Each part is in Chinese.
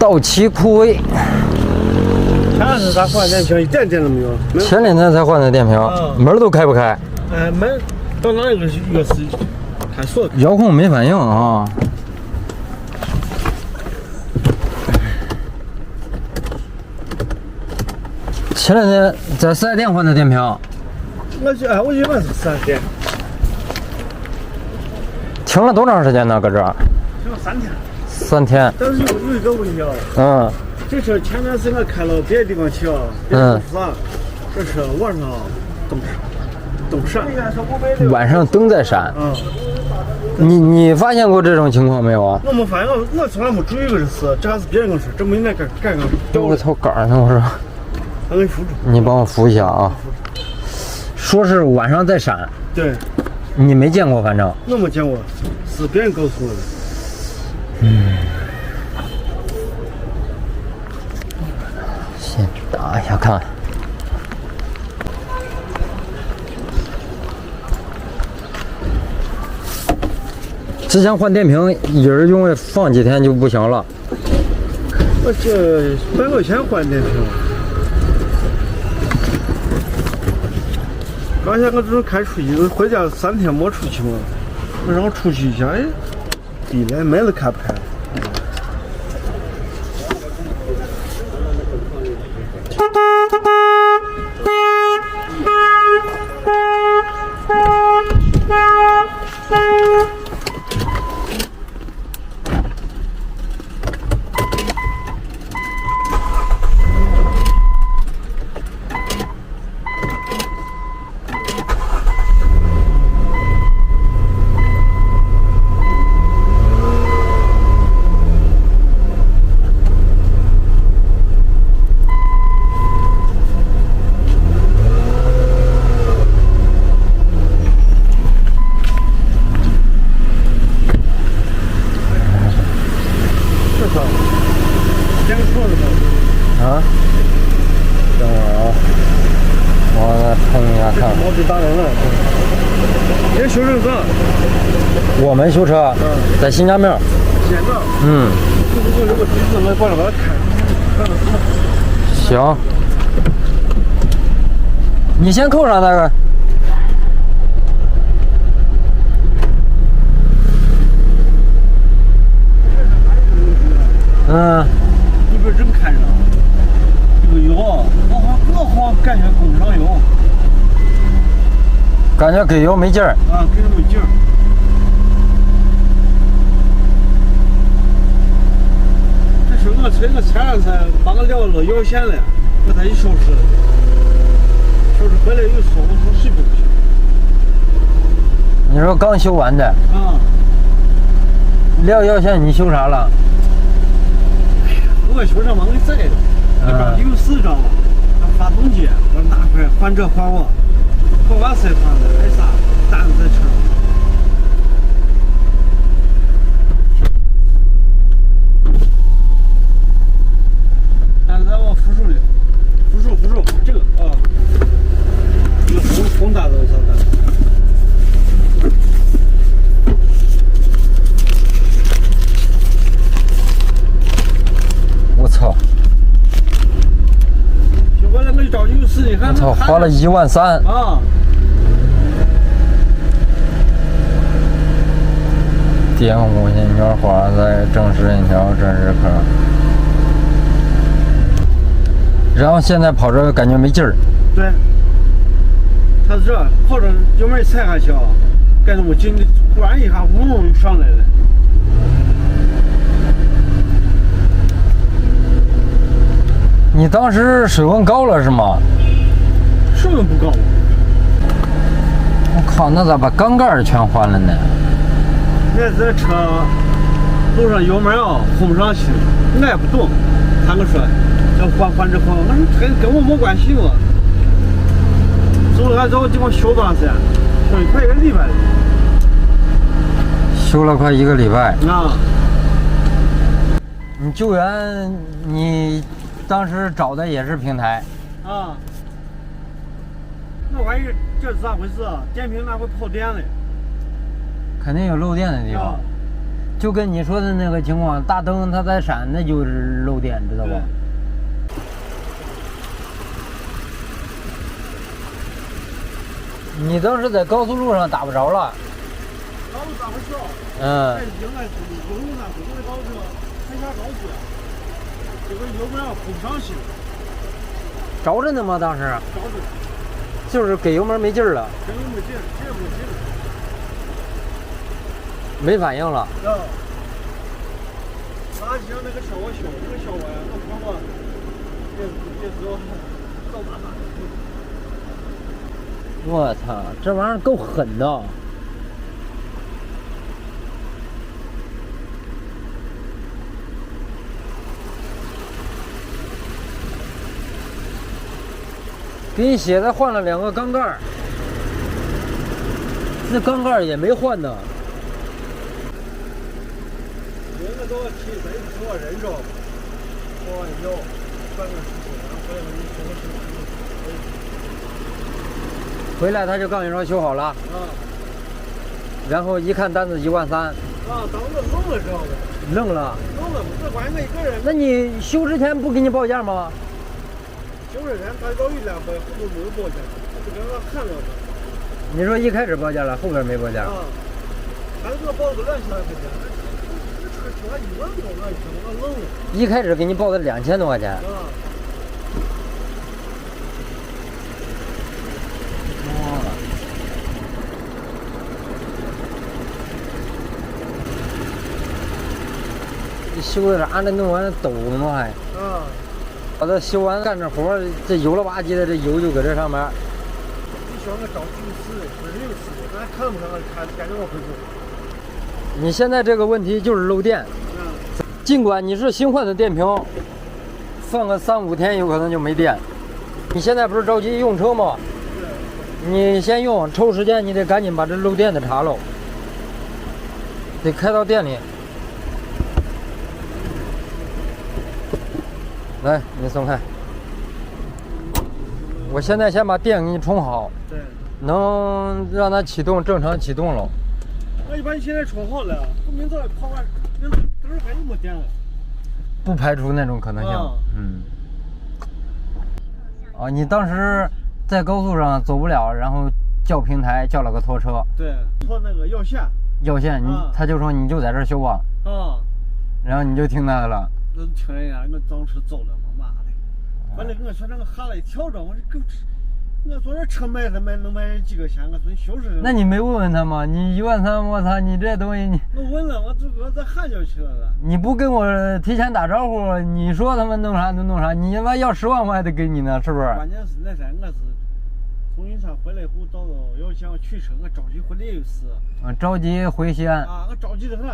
道奇酷威，前两天咋换电瓶，一点电都没有。前两天才换的电瓶，门都开不开。门到哪一个是开锁？遥控没反应啊。前两天在4S店换的电瓶。我一般是4S店。停了多长时间呢？搁这儿？停了3天。3天。但是有一个问题啊。这车前段时间开了别的地方去啊，别的公司啊，这是晚上灯闪。晚上灯在闪。你发现过这种情况没有啊？我没发现，我从来没注意过这事，这还是别人的事，这没来干。我操杆呢！我说。我给你扶住。你帮我扶一下啊。说是晚上在闪。对。你没见过，反正。我没见过，是别人告诉我的。先打一下看。之前换电瓶，一人用为放几天就不行了。我这100块钱换电瓶。刚才我这是开出去，回家3天没出去嘛，我让我出去一下，地连门都开不开。等会儿啊，我来碰一下看。毛笔打人了。别修这个。我们修车，在新家庙。新家庙。我这个鼻子我帮他看。行。你先扣上那个。你不是真看着？这个油啊，我好感觉供不上油。感觉给油没劲儿。给着没劲儿。这是我车，我前两天帮我聊了摇线了，我才一收拾回来又说我说水不行。你说刚修完的？撂腰线你修啥了？我修车嘛，我给载了，那有事知道吗？发动机，我拿回来还这还我，可完事还的，还啥单子在车上。单子我扶手的，扶手，这个这个红单子我操单子。我操！我那个找有事的，我操，花了13000。点5星条花在正式一条正式科。然后现在跑着感觉没劲儿。对。他这跑着油门踩下去啊，感觉我劲的，突然一下嗡就上来了。你当时水温高了是吗？水温不高。我靠，那咋把缸盖全换了呢？那这车路上油门轰不上去，我也不懂。他跟我说要换这换，我说跟我没关系我。走了还找我地方修多长时间？修了快1个礼拜了。修了快1个礼拜。你救援你当时找的也是平台。那玩意儿这是咋回事啊？电瓶哪会跑电了？肯定有漏电的地方。就跟你说的那个情况，大灯它在闪，那就是漏电，知道吧？你当时在高速路上打不着了。高速打不着。嗯。应该是油呢，不是高速，才下高速呀。这个油门扶不上去。着着呢吗？当时。着着。就是给油门没劲儿了。给油没劲，这也不行。没反应了。哪像那个小我小，那个小我呀，我看过，这时候造麻烦。我操，这玩意儿够狠的。给你写的换了2个缸盖，那缸盖也没换呢。人家都提谁说人着，说要办个事情，然后回来你什么事回来他就告诉你说修好了。啊。然后一看单子1万3。啊，当时愣了，知道吗？愣了。愣了，不是光我一个人。那你修之前不给你报价吗？修之前他找一200，后头没有报价，他就给我看了。你说一开始报价了，后边没报价。啊。他这个报个2000来块钱，这车提了1万多，我愣了。一开始给你报的2000多块钱。啊。修的啥？这弄完抖呢还。啊。把它修完干着活，这油了吧唧的，这油就搁这上面。你想个找技师，不是6次，俺看不上，赶紧往回走。你现在这个问题就是漏电。尽管你是新换的电瓶，放个3、5天有可能就没电。你现在不是着急用车吗？你先用，抽时间你得赶紧把这漏电的查喽，得开到店里。来，你松开。我现在先把电给你充好，对，能让它启动，正常启动了。我一般现在充好了，我明早跑完，明早等会儿又没电了。不排除那种可能性。你当时在高速上走不了，然后叫平台叫了个拖车。对，拖那个要线。要线，他就说你就在这儿修吧。然后你就听那个了。听人家，我当时走了，我妈的！完了，我说那个吓了一跳着，我说狗，我说这车卖能卖几个钱？我说修是。那你没问问他吗？你1万3，我操，你这东西你。我问了，我这喊叫去了。你不跟我提前打招呼，你说他们弄啥就弄啥，你他妈要10万我还得给你呢，是不是？关键是那天我是从银川回来以后，到了要想取车，我着急回来又是。着急回西安。我着急的很，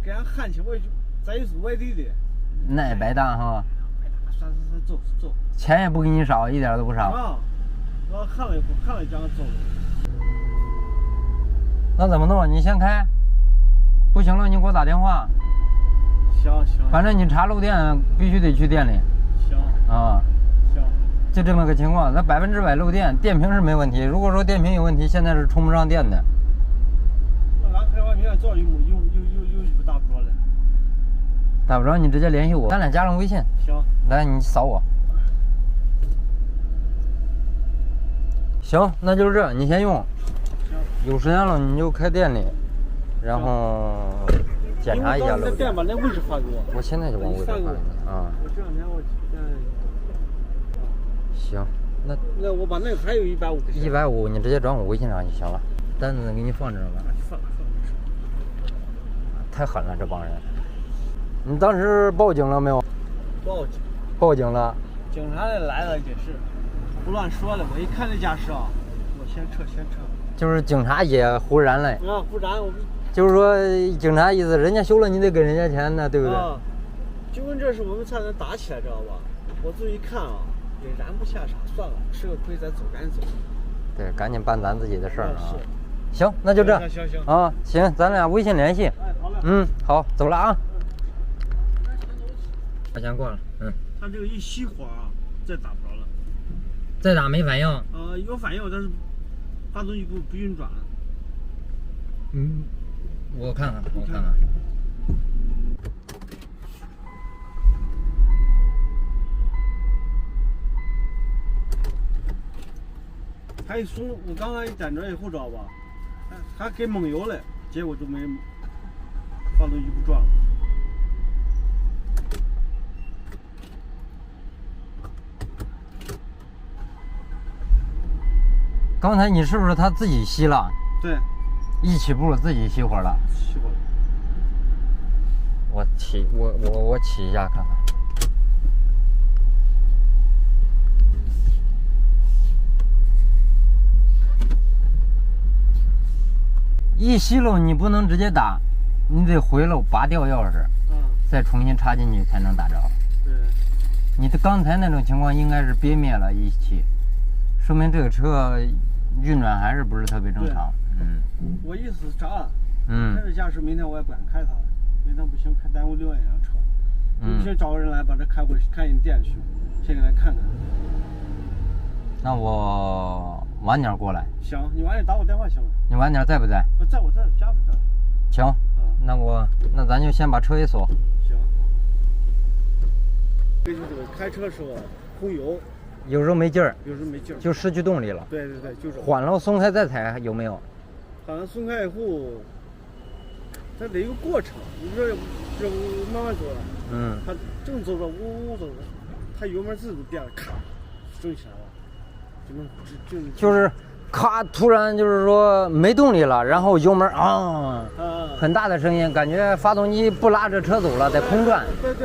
给俺喊去，我就咱又是外地的。那也白搭哈。算走。钱也不给你少，一点都不少。我喊了一会儿，喊了讲走了。那怎么弄？你先开，不行了你给我打电话。行。反正你查漏电必须得去店里。行。行。就这么个情况，那100%漏电，电瓶是没问题。如果说电瓶有问题，现在是充不上电的。那俺开完现在早又打不着了。打不着你直接联系我，咱俩加上微信。行。来，你扫我。行，那就是这，你先用。行。有时间了你就开店里，然后检查一下漏电。电把那位置发给我。我现在就往位置发给你啊。我这两天行，那我把那个还有150。150，你直接转我微信上就行了。单子给你放这儿了。算了。太狠了，这帮人。你当时报警了没有？报警了。警察来了也是，不乱说了。我一看这架势啊，我先撤。就是警察也忽然嘞。忽然我。就是说警察意思，人家修了你得给人家钱呢，对不对？就跟这是我们差点打起来，知道吧？我这一看啊，也燃不下啥，算了，吃个亏再走，赶紧走。对，赶紧办咱自己的事儿啊。是。行，那就这。行。行，咱俩微信联系。好嘞。好，走了啊。把钱过了。他这个一熄火啊，再打不着了。再打没反应？有反应，但是发动机不运转。我看看。他一松，我刚刚一点着以后知道吧，还给蒙油了，结果就没发动机不转了。刚才你是不是他自己熄了？对，一起步自己熄火了。熄火了。我起一下看看。一熄了你不能直接打，你得回了拔掉钥匙，再重新插进去才能打着。对。你的刚才那种情况应该是憋灭了一起，说明这个车运转还是不是特别正常。我意思是啥？开着驾驶，明天我也不敢开它了，明天不行，开耽误另外一辆车。不行，找个人来把这开回去，开你店去，先给他看看。那我晚点过来。行，你晚点打我电话行吗？你晚点在不在？在，我在家不在。行，那咱就先把车一锁。行。这就是开车时候轰油，有时候没劲儿，有时候没劲儿，就失去动力了。对，就是。缓了松开再踩有没有？缓了松开以后，它得一个过程。你说这慢慢走了，它正走着，呜走着，它油门自己变了，咔，升起来了，就是咔，突然就是说没动力了，然后油门很大的声音，感觉发动机不拉着车走了，在空转。对。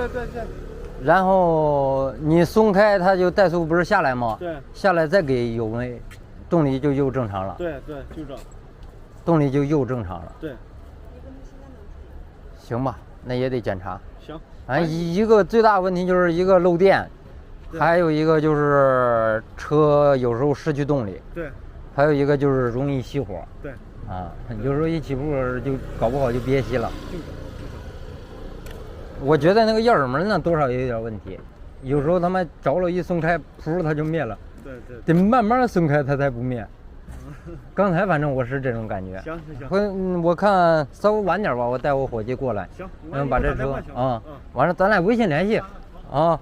然后你松开，它就怠速不是下来吗？对。下来再给油门，动力就又正常了。对，就这。动力就又正常了。对。行吧，那也得检查。行。一个最大问题就是一个漏电，还有一个就是车有时候失去动力。对。还有一个就是容易熄火。对。有时候一起步就搞不好就憋熄了。我觉得那个钥匙门呢多少也有点问题，有时候他妈着了一松开，噗它就灭了。对。得慢慢松开它才不灭。刚才反正我是这种感觉。行。我看稍微晚点吧，我带我伙计过来。行。把这车完了咱俩微信联系啊。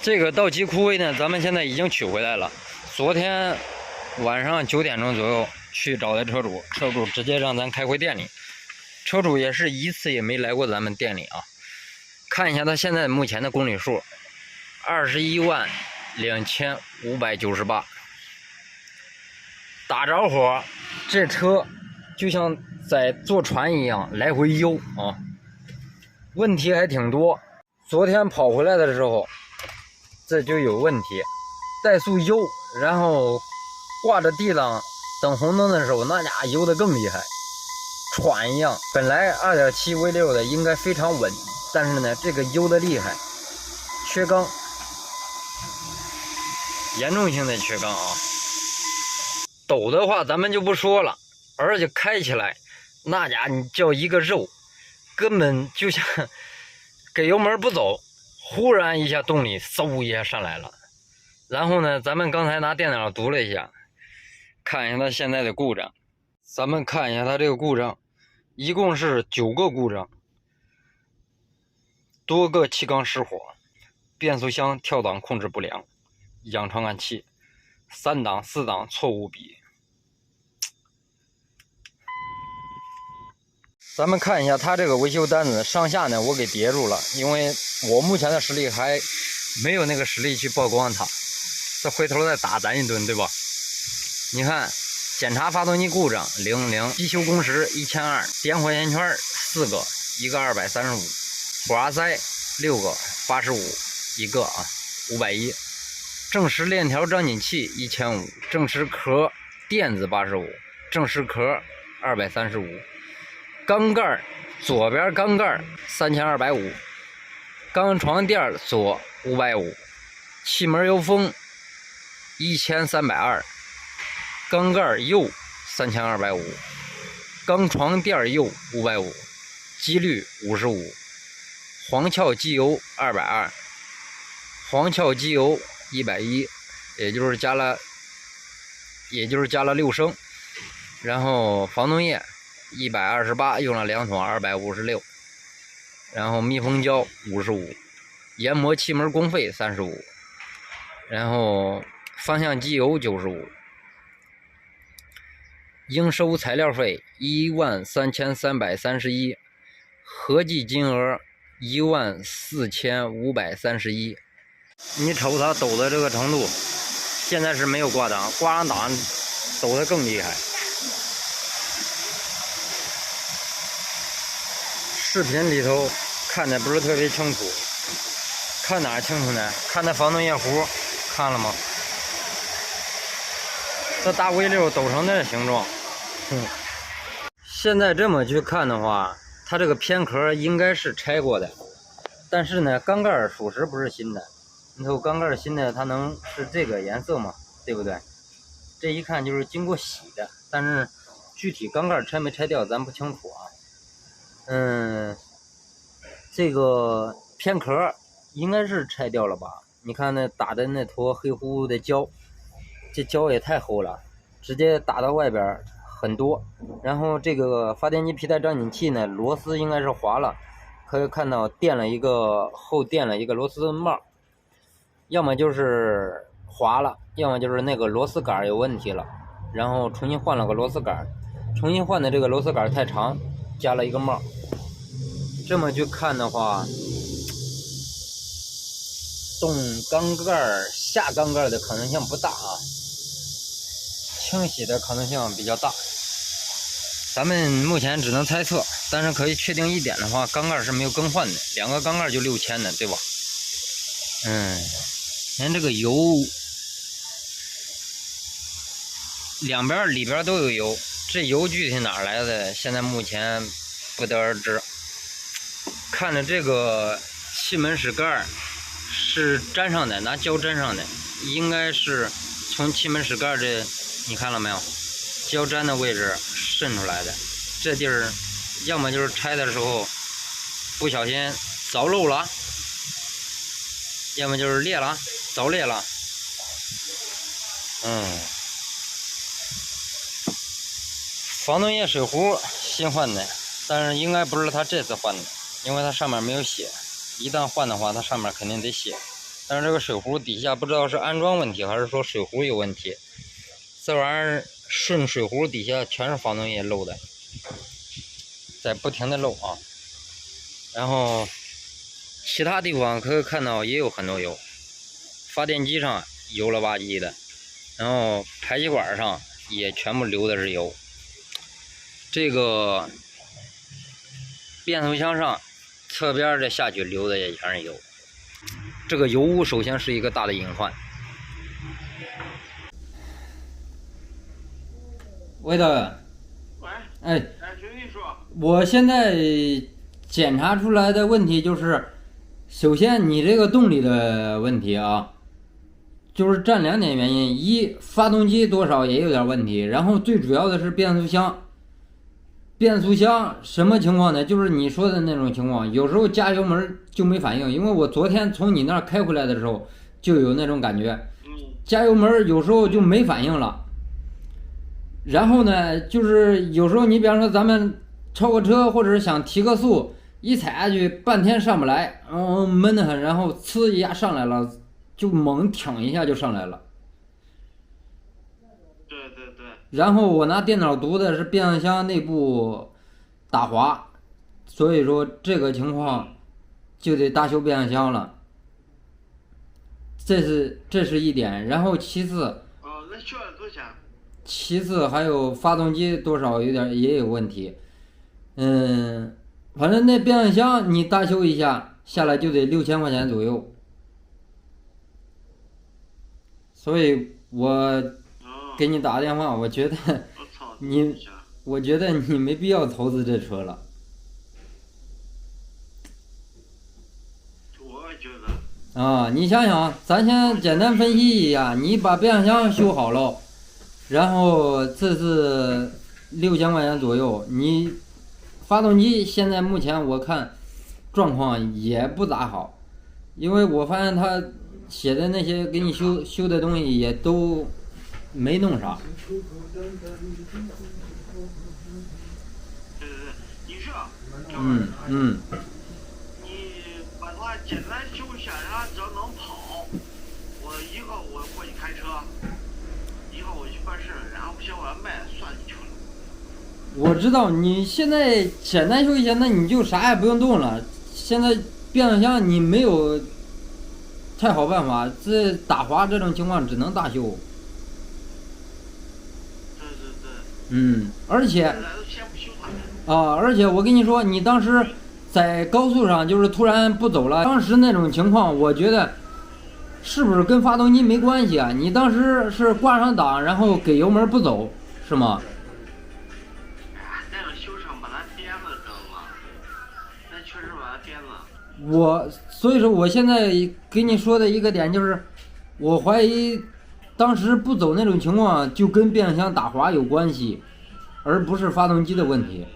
这个道奇酷威呢，咱们现在已经取回来了。昨天晚上9点钟左右去找的车主，车主直接让咱开回店里。车主也是一次也没来过咱们店里啊。看一下他现在目前的公里数，212598。打着火，这车就像在坐船一样来回悠啊，问题还挺多。昨天跑回来的时候，这就有问题，怠速悠，然后挂着地档等红灯的时候，那家伙悠得更厉害，喘一样。本来2.7 V6 的应该非常稳，但是呢，这个悠得厉害，缺缸，严重性的缺缸啊。抖的话咱们就不说了，而且开起来那家你叫一个肉，根本就像给油门不走，忽然一下动力嗖一下上来了。然后呢，咱们刚才拿电脑读了一下，看一下它现在的故障。咱们看一下它这个故障，一共是9个故障，多个气缸失火，变速箱跳档控制不良，氧传感器3档4档错误比。咱们看一下它这个维修单子，上下呢我给叠住了，因为我目前的实力还没有那个实力去曝光它，这回头再打咱一顿，对吧？你看，检查发动机故障000，机修工时1200，点火线圈4个，一个235，火花塞6个，85一个啊，510。正时链条张紧器1500，正时壳垫子85，正时壳235。缸盖左边缸盖3250，缸床垫左550，气门油封1320，缸盖右3250，缸床垫右550，机滤55，黄壳机油220，黄壳机油110，也就是加了6升，然后防冻液128，用了2桶256，然后密封胶55，研磨气门工费35，然后方向机油95，应收材料费13331，合计金额14531。你瞅它抖的这个程度，现在是没有挂档，挂上档抖得更厉害。视频里头看的不是特别清楚，看哪儿清楚呢？看那防冻液壶，看了吗？这大灰溜抖成那形状。现在这么去看的话，它这个偏壳应该是拆过的，但是呢，缸盖属实不是新的。你瞅缸盖新的，它能是这个颜色吗？对不对？这一看就是经过洗的，但是具体缸盖拆没拆掉咱不清楚啊。这个偏壳应该是拆掉了吧？你看那打的那坨黑乎乎的胶，这胶也太厚了，直接打到外边很多。然后这个发电机皮带张紧器呢，螺丝应该是滑了，可以看到后垫了一个螺丝帽，要么就是滑了，要么就是那个螺丝杆有问题了，然后重新换了个螺丝杆，重新换的这个螺丝杆太长，加了一个帽。这么去看的话，动缸盖下缸盖的可能性不大啊，清洗的可能性比较大。咱们目前只能猜测，但是可以确定一点的话，缸盖是没有更换的，2个缸盖就6000的，对吧？连这个油两边里边都有油，这油具体哪来的，现在目前不得而知。看着这个气门室盖是粘上的，拿胶粘上的，应该是从气门室盖这，你看了没有？胶粘的位置渗出来的，这地儿要么就是拆的时候不小心凿漏了，要么就是裂了，凿裂了。防冻液水壶新换的，但是应该不是他这次换的，因为它上面没有写，一旦换的话它上面肯定得写。但是这个水壶底下不知道是安装问题还是说水壶有问题，这玩意儿顺水壶底下全是防冻液漏的，在不停的漏啊。然后其他地方可以看到也有很多油，发电机上油了吧唧的，然后排气管上也全部流的是油，这个变速箱上侧边的下去流的也全是油，这个油污首先是一个大的隐患。魏导演，喂，哎，听你说，我现在检查出来的问题就是，首先你这个动力的问题啊，就是占2点原因：一，发动机多少也有点问题，然后最主要的是变速箱。变速箱什么情况呢？就是你说的那种情况，有时候加油门就没反应，因为我昨天从你那儿开回来的时候就有那种感觉，加油门有时候就没反应了。然后呢，就是有时候你比方说咱们超个车或者是想提个速，一踩下去半天上不来，闷得很，然后呲一下上来了，就猛挺一下就上来了。然后我拿电脑读的是变速箱内部打滑，所以说这个情况就得大修变速箱了。这是一点，然后其次，那修了多少钱？其次还有发动机多少也有问题，反正那变速箱你大修一下下来就得6000块钱左右，所以我给你打个电话，我觉得我觉得你没必要投资这车了。我觉得啊，你想想，咱先简单分析一下，你把变速箱修好了，然后这是6000块钱左右，你发动机现在目前我看状况也不咋好，因为我发现他写的那些给你修的东西也都没弄啥。你说，你把它简单修一下，让它只要能跑，我我以后我过去开车，以后我去办事，然后不行我要卖算进去了。我知道你现在简单修一下，那你就啥也不用动了。现在变速箱你没有太好办法，这打滑这种情况只能大修。对对对。而且现在都先不修它了。而且我跟你说，你当时在高速上就是突然不走了，当时那种情况，我觉得是不是跟发动机没关系啊？你当时是挂上档，然后给油门不走，是吗？那个修厂把它颠了，知道吗？那确实把它颠了。所以说我现在跟你说的一个点就是，我怀疑当时不走那种情况就跟变速箱打滑有关系，而不是发动机的问题。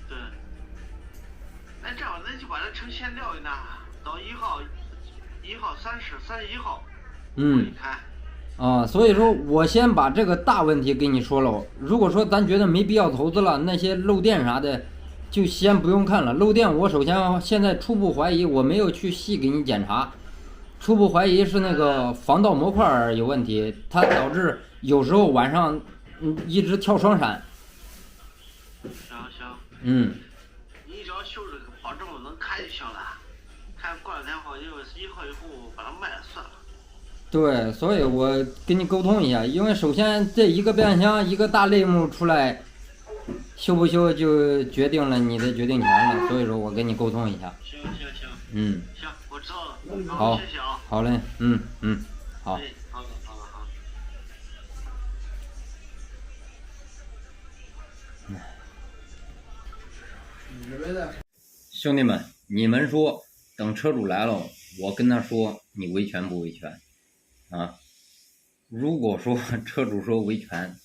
对。那这样，那就把这车先撂一那，到1号31号。开。所以说我先把这个大问题给你说了。如果说咱觉得没必要投资了，那些漏电啥的就先不用看了。漏电我首先现在初步怀疑，我没有去细给你检查，初步怀疑是那个防盗模块有问题，它导致有时候晚上一直跳双闪。行。你只要修这个，保证我能开就行了。看过2天后，就1号以后把它卖了算了。对，所以我跟你沟通一下，因为首先这一个变速箱一个大类目出来，修不修就决定了你的决定权了，所以说我跟你沟通一下。行。行，我知道了。好，谢谢啊。好嘞，好。好。兄弟们，你们说等车主来了，我跟他说你维权不维权啊？如果说车主说维权，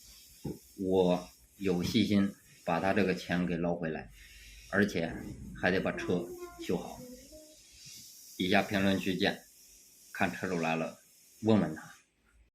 我有信心把他这个钱给捞回来，而且还得把车修好。底下评论区见，看车主来了问问他。